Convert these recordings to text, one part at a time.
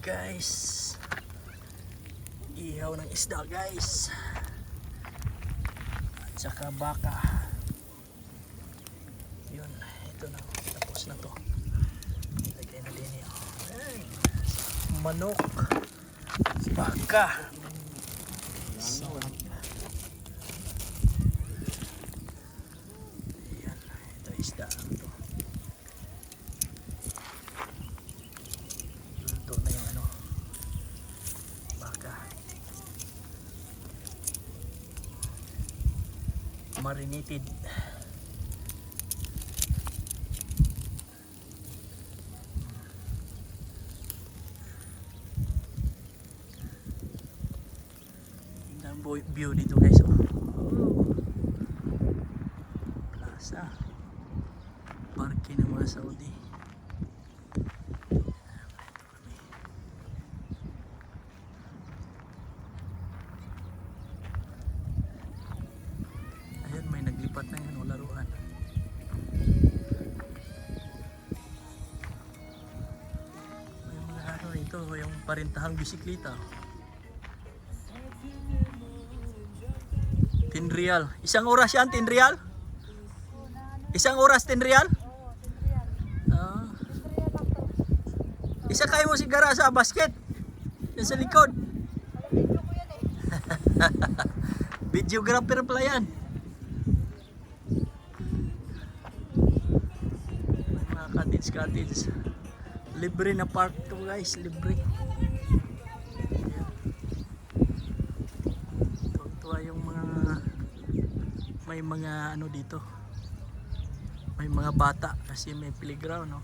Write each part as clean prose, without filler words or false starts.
guys, ihaw ng isda guys, at saka baka. Yun, ito na, tapos na to. Lagay na din yun. Ay, manok, baka. Sarap. Ayan, ito isda to. Luto na yung ano, baka. Marinated. View dito guys, oh. Plaza, parke ng mga Saudi. Ayan, may naglipat na yung laruan. May mga ano ito, yung parintahang bisikleta. 10 real. Isang oras yan, 10 real? Isang oras, 10 real? Ah. Isa kayo mo sigara sa basket. Yan sa likod. Videographer pala yan. Mga cottage. Libre na park to guys, libre. May mga ano dito, may mga bata kasi may playground, no?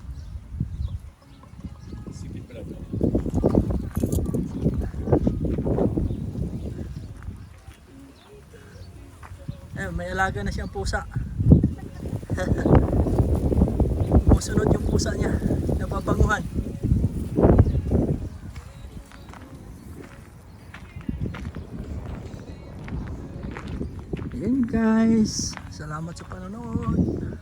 Eh, may alaga na siyang pusa. Musunod yung pusa niya, napapanguhan. Ayan guys, salamat sa panonood.